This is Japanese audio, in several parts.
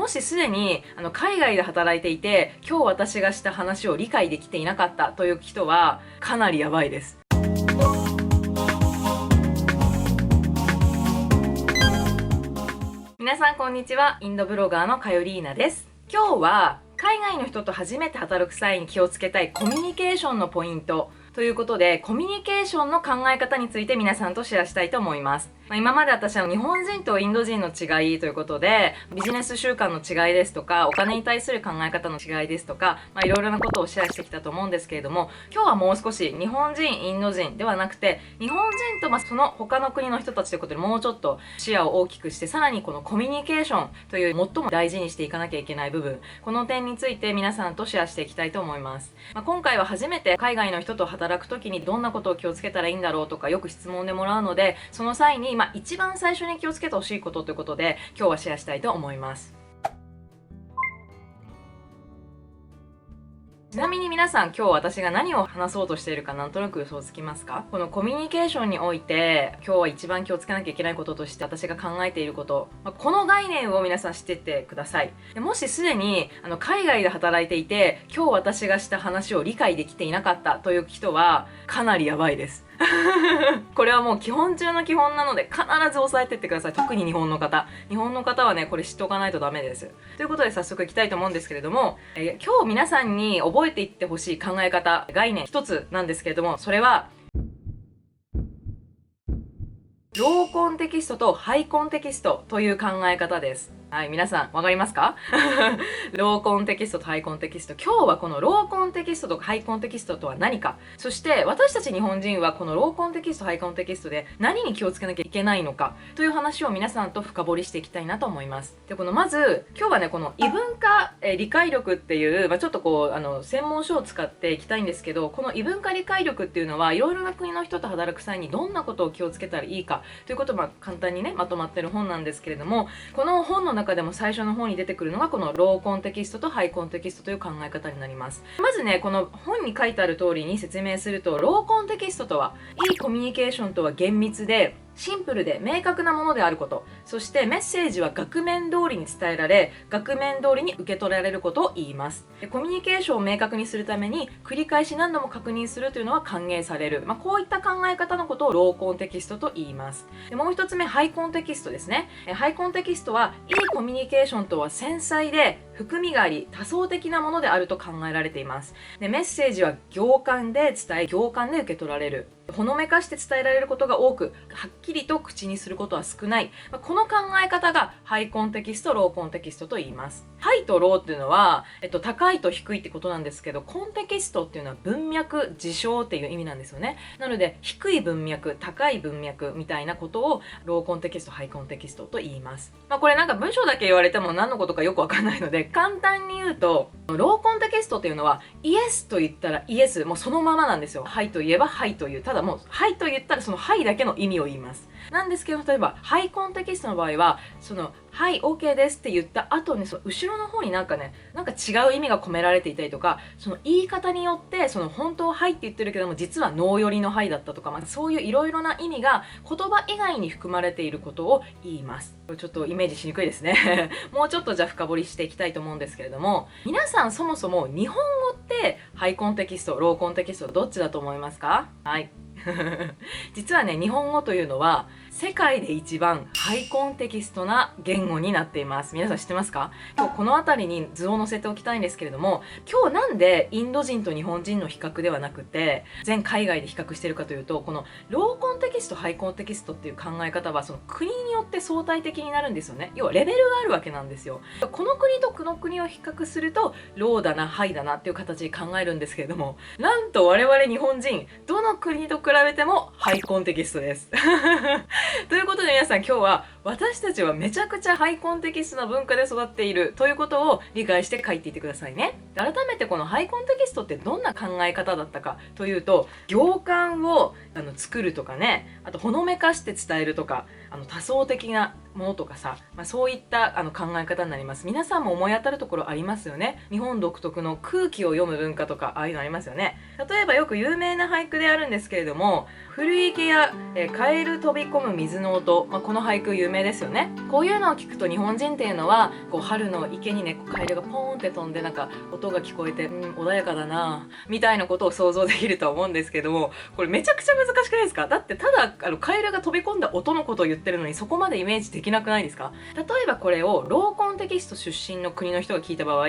もしすでに海外で働いていて、今日私がした話を理解できていなかったという人はかなりやばいです。皆さんこんにちは。インドブロガーのかよりーなです。今日は海外の人と初めて働く際に気をつけたいコミュニケーションのポイントということで、コミュニケーションの考え方について皆さんとシェアしたいと思います。今まで私は日本人とインド人の違いということで、ビジネス習慣の違いですとか、お金に対する考え方の違いですとか、いろいろなことをシェアしてきたと思うんですけれども、今日はもう少し日本人、インド人ではなくて、日本人とその他の国の人たちということでもうちょっと視野を大きくして、さらにこのコミュニケーションという最も大事にしていかなきゃいけない部分、この点について皆さんとシェアしていきたいと思います。今回は初めて海外の人と働くときにどんなことを気をつけたらいいんだろうとかよく質問でもらうので、その際に一番最初に気をつけてほしいことということで今日はシェアしたいと思います。ちなみに皆さん、今日私が何を話そうとしているかなんとなく予想つきますか？このコミュニケーションにおいて今日は一番気をつけなきゃいけないこととして私が考えていること、この概念を皆さん知ってってください。もしすでに海外で働いていて今日私がした話を理解できていなかったという人はかなりやばいです。これはもう基本中の基本なので必ず押さえてってください。特に日本の方はね、これ知っておかないとダメです。ということで早速いきたいと思うんですけれども、今日皆さんに覚えていってほしい考え方、概念一つなんですけれども、それはローコンテキストとハイコンテキストという考え方です。はい、皆さんわかりますか？ローコンテキストとハイコンテキスト。今日はこのローコンテキストとハイコンテキストとは何か、そして私たち日本人はこのローコンテキスト、ハイコンテキストで何に気をつけなきゃいけないのかという話を皆さんと深掘りしていきたいなと思います。で、まず今日はね、この異文化理解力っていう、ちょっと専門書を使っていきたいんですけど、この異文化理解力っていうのはいろいろな国の人と働く際にどんなことを気をつけたらいいかということを簡単にねまとまってる本なんですけれども、この本の中でも最初の方に出てくるのがこのローコンテキストとハイコンテキストという考え方になります。まずね、この本に書いてある通りに説明すると、ローコンテキストとはいいコミュニケーションとは厳密でシンプルで明確なものであること、そしてメッセージは額面通りに伝えられ、額面通りに受け取られることを言います。コミュニケーションを明確にするために繰り返し何度も確認するというのは歓迎される、こういった考え方のことをローコンテキストと言います。で、もう一つ目、ハイコンテキストですね。ハイコンテキストはいいコミュニケーションとは繊細で含みがあり多層的なものであると考えられています。で、メッセージは行間で伝え、行間で受け取られる、ほのめかして伝えられることが多く、はっきりと口にすることは少ない、この考え方がハイコンテキスト、ローコンテキストと言います。ハイとローっていうのは、高いと低いってことなんですけど、コンテキストっていうのは文脈、事象っていう意味なんですよね。なので低い文脈、高い文脈みたいなことをローコンテキスト、ハイコンテキストと言います。これなんか文章だけ言われても何のことかよくわかんないので、簡単に言うと、ローコンテキストっていうのはイエスと言ったらイエス、もうそのままなんですよ。はいと言えばはいという、ただもうはいと言ったらそのはいだけの意味を言います。なんですけど、例えばハイコンテキストの場合はそのはい OK ですって言った後にその後ろの方になんか違う意味が込められていたりとか、その言い方によってその本当ははいって言ってるけども実はノー寄りのはいだったとか、そういういろいろな意味が言葉以外に含まれていることを言います。ちょっとイメージしにくいですね。もうちょっとじゃあ深掘りしていきたいと思うんですけれども、皆さんそもそも日本語ってハイコンテキスト、ローコンテキストどっちだと思いますか？はい。実はね、日本語というのは世界で一番ハイコンテキストな言語になっています。皆さん知ってますか？今日この辺りに図を載せておきたいんですけれども、今日なんでインド人と日本人の比較ではなくて全海外で比較しているかというと、このローコンテキスト、ハイコンテキストっていう考え方はその国によって相対的になるんですよね。要はレベルがあるわけなんですよ。この国とこの国を比較するとローだな、ハイだなっていう形で考えるんですけれども、なんと我々日本人どの国と比べてもハイコンテキストです。ということで皆さん、今日は私たちはめちゃくちゃハイコンテキストな文化で育っているということを理解して書いていってくださいね。で改めてこのハイコンテキストってどんな考え方だったかというと、行間を作るとかね、あとほのめかして伝えるとか、多層的なものとかさ、そういった考え方になります。皆さんも思い当たるところありますよね。日本独特の空気を読む文化とか、ああいうのありますよね。例えばよく有名な俳句であるんですけれども、古池や、カエル飛び込む水の音、この俳句有名ですよね。こういうのを聞くと日本人っていうのはこう春の池にね、カエルがポーンって飛んでなんか音が聞こえて、穏やかだなみたいなことを想像できると思うんですけども、これめちゃくちゃ難しくないですか？だってただカエルが飛び込んだ音のことを言ってるのにそこまでイメージできなくないですか？例えばこれをローコンテキスト出身の国の人が聞いた場合、も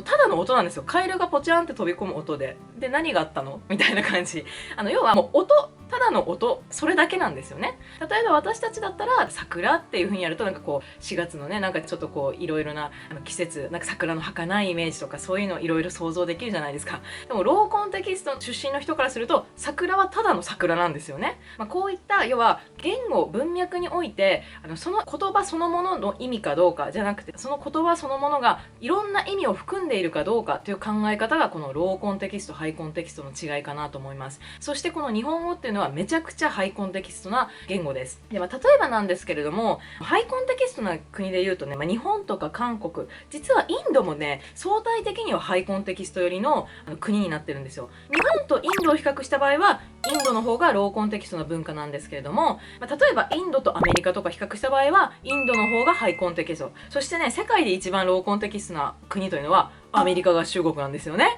うただの音なんですよ。カエルがポチャンって飛び込む音で何があったのみたいな感じ。要はもうただの音、それだけなんですよね。例えば私たちだったら桜っていう風にやるとなんかこう4月のね、なんかちょっとこういろいろな季節、なんか桜の儚いイメージとかそういうのいろいろ想像できるじゃないですか。でもローコンテキスト出身の人からすると桜はただの桜なんですよね。こういった要は言語文脈においてその言葉そのものの意味かどうかじゃなくて、その言葉そのものがいろんな意味を含んでいるかどうかという考え方がこのローコンテキストハイコンテキストの違いかなと思います。そしてこの日本語っていうのはめちゃくちゃハイコンテキストな言語です。で、例えばなんですけれども、ハイコンテキストな国で言うとね、日本とか韓国、実はインドもね、相対的にはハイコンテキスト寄りの国になってるんですよ。日本とインドを比較した場合はインドの方がローコンテキストな文化なんですけれども、例えばインドとアメリカとか比較した場合はインドの方がハイコンテキスト、そしてね、世界で一番ローコンテキストな国というのはアメリカ合衆国なんですよね。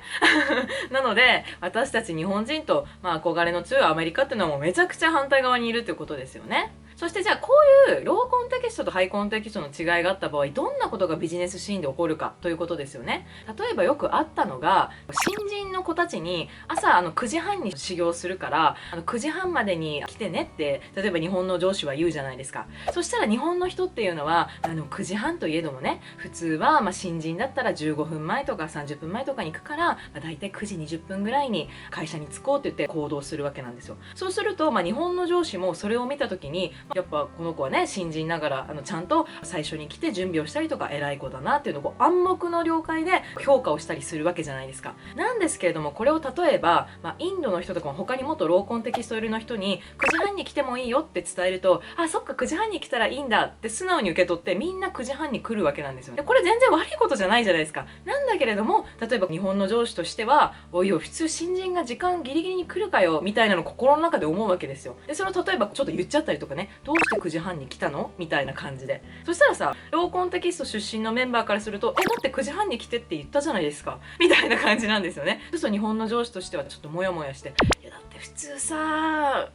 なので私たち日本人と、憧れの強いアメリカっていうのはもうめちゃくちゃ反対側にいるということですよね。そしてじゃあこういうローコンテキストとハイコンテキストの違いがあった場合、どんなことがビジネスシーンで起こるかということですよね。例えばよくあったのが、新人の子たちに朝9時半に始業するから9時半までに来てねって例えば日本の上司は言うじゃないですか。そしたら日本の人っていうのは9時半といえどもね、普通は新人だったら15分前とか30分前とかに行くから、だいたい9時20分ぐらいに会社に着こうって言って行動するわけなんですよ。そうすると、日本の上司もそれを見た時にやっぱこの子はね、新人ながらちゃんと最初に来て準備をしたりとか偉い子だなっていうのをこう暗黙の了解で評価をしたりするわけじゃないですか。なんですけれども、これを例えば、インドの人とかも他にもっとローコンテキスト寄りの人に9時半に来てもいいよって伝えると、あ、そっか9時半に来たらいいんだって素直に受け取ってみんな9時半に来るわけなんですよ。でこれ全然悪いことじゃないじゃないですか。なんだけれども、例えば日本の上司としては、おいおい普通新人が時間ギリギリに来るかよみたいなのを心の中で思うわけですよ。でそれを例えばちょっと言っちゃったりとかね、どうして9時半に来たのみたいな感じで、そしたらさ、ローコンテキスト出身のメンバーからすると、だって9時半に来てって言ったじゃないですかみたいな感じなんですよね。そうすると日本の上司としてはちょっとモヤモヤして、いやだって普通さ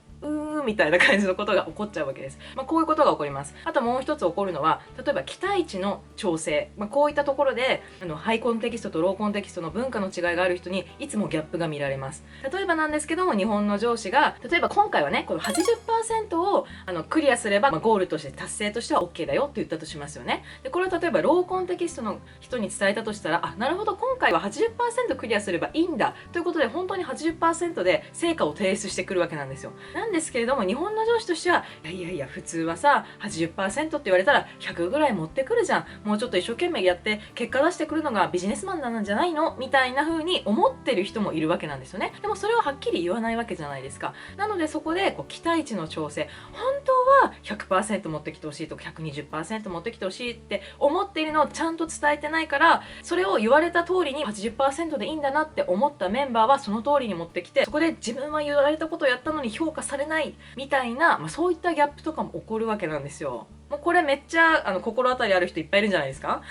みたいな感じのことが起こっちゃうわけです。こういうことが起こります。あともう一つ起こるのは、例えば期待値の調整、こういったところでハイコンテキストとローコンテキストの文化の違いがある人にいつもギャップが見られます。例えばなんですけども、日本の上司が例えば今回はね、この 80% をクリアすれば、ゴールとして達成としては OK だよって言ったとしますよね。でこれを例えばローコンテキストの人に伝えたとしたら、あ、なるほど、今回は 80% クリアすればいいんだということで、本当に 80% で成果を提出してくるわけなんですよ。なんですけれども、日本の上司としては、いやいや普通はさ 80% って言われたら100ぐらい持ってくるじゃん、もうちょっと一生懸命やって結果出してくるのがビジネスマンなんじゃないのみたいな風に思ってる人もいるわけなんですよね。でもそれをはっきり言わないわけじゃないですか。なのでそこで期待値の調整、本当は 100% 持ってきてほしいとか 120% 持ってきてほしいって思っているのをちゃんと伝えてないから、それを言われた通りに 80% でいいんだなって思ったメンバーはその通りに持ってきて、そこで自分は言われたことをやったのに評価されないみたいな、そういったギャップとかも起こるわけなんですよ。もうこれめっちゃ心当たりある人いっぱいいるんじゃないですか。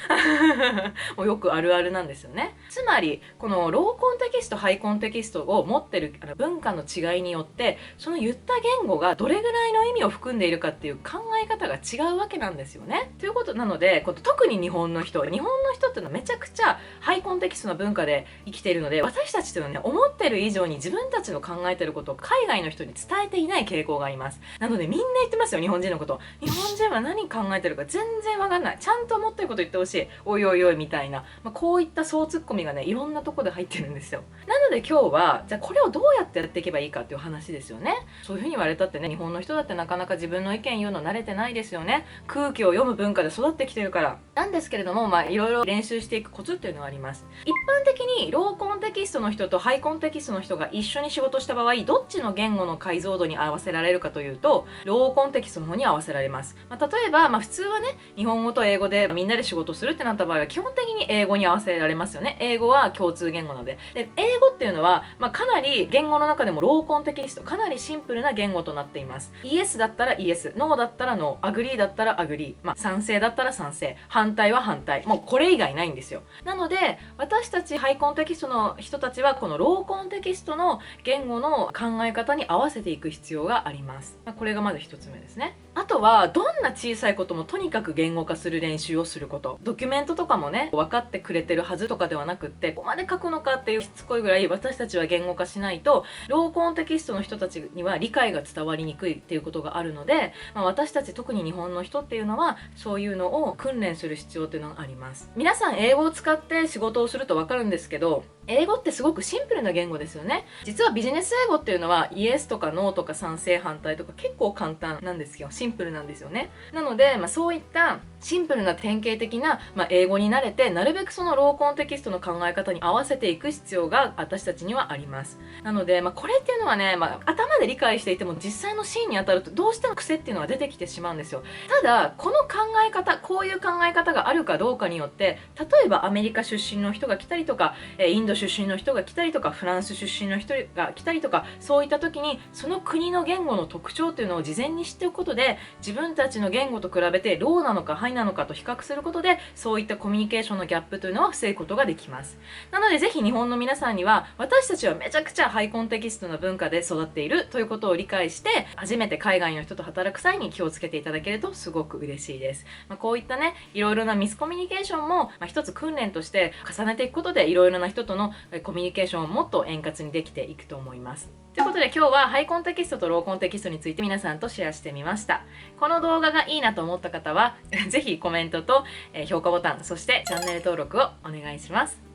もうよくあるあるなんですよね。つまりこのローコンテキストハイコンテキストを持ってる文化の違いによって、その言った言語がどれぐらいの意味を含んでいるかっていう考え方が違うわけなんですよね。ということなので、特に日本の人っていうのはめちゃくちゃハイコンテキストな文化で生きているので、私たちっていうのはね、思ってる以上に自分たちの考えてることを海外の人に伝えていない傾向があります。なのでみんな言ってますよ、日本人のこと。日本人は何考えてるか全然わかんない、ちゃんと思ってること言ってほしい、おいおいおいみたいな、こういった総ツッコミがね、いろんなとこで入ってるんですよ。なので今日はじゃあこれをどうやってやっていけばいいかっていう話ですよね。そういうふうに言われたってね、日本の人だってなかなか自分の意見言うの慣れてないですよね。空気を読む文化で育ってきてるから。なんですけれども、いろいろ練習していくコツっていうのはあります。一般的にローコンテキストの人とハイコンテキストの人が一緒に仕事した場合、どっちの言語の解像度に合わせられるかというと、ローコンテキストの方に合わせられます。例えば、普通はね、日本語と英語でみんなで仕事するってなった場合は、基本的に英語に合わせられますよね。英語は共通言語なので。で、英語っていうのは、かなり言語の中でもローコンテキスト、かなりシンプルな言語となっています。イエスだったらイエス、ノーだったらノー、アグリーだったらアグリー、賛成だったら賛成、反対は反対。もうこれ以外ないんですよ。なので、私たちハイコンテキストの人たちは、このローコンテキストの言語の考え方に合わせていく必要があります。これがまず一つ目ですね。あとは、どんな小さいこともとにかく言語化する練習をすること。ドキュメントとかもね、分かってくれてるはずとかではなくって、ここまで書くのかっていうしつこいぐらい私たちは言語化しないと、ローコンテキストの人たちには理解が伝わりにくいっていうことがあるので、私たち特に日本の人っていうのは、そういうのを訓練する必要っていうのがあります。皆さん英語を使って仕事をすると分かるんですけど、英語ってすごくシンプルな言語ですよね。実はビジネス英語っていうのはイエスとかノーとか賛成反対とか結構簡単なんですよ。シンプルなんですよね。なので、そういったシンプルな典型的な、英語に慣れて、なるべくそのローコンテキストの考え方に合わせていく必要が私たちにはあります。なので、これっていうのはね、頭で理解していても実際のシーンに当たるとどうしても癖っていうのは出てきてしまうんですよ。ただ、この考え方、こういう考え方があるかどうかによって、例えばアメリカ出身の人が来たりとか、インド出身の人が来たりとか、フランス出身の人が来たりとか、そういった時にその国の言語の特徴っていうのを事前に知っておくことで、自分たちの言語と比べてローなのかハイなのかと比較することで、そういったコミュニケーションのギャップというのは防ぐことができます。なのでぜひ日本の皆さんには、私たちはめちゃくちゃハイコンテキストの文化で育っているということを理解して、初めて海外の人と働く際に気をつけていただけるとすごく嬉しいです。こういったね、いろいろなミスコミュニケーションも、一つ訓練として重ねていくことで、いろいろな人とのコミュニケーションをもっと円滑にできていくと思います。ということで今日はハイコンテキストとローコンテキストについて皆さんとシェアしてみました。この動画がいいなと思った方はぜひコメントと評価ボタン、そしてチャンネル登録をお願いします。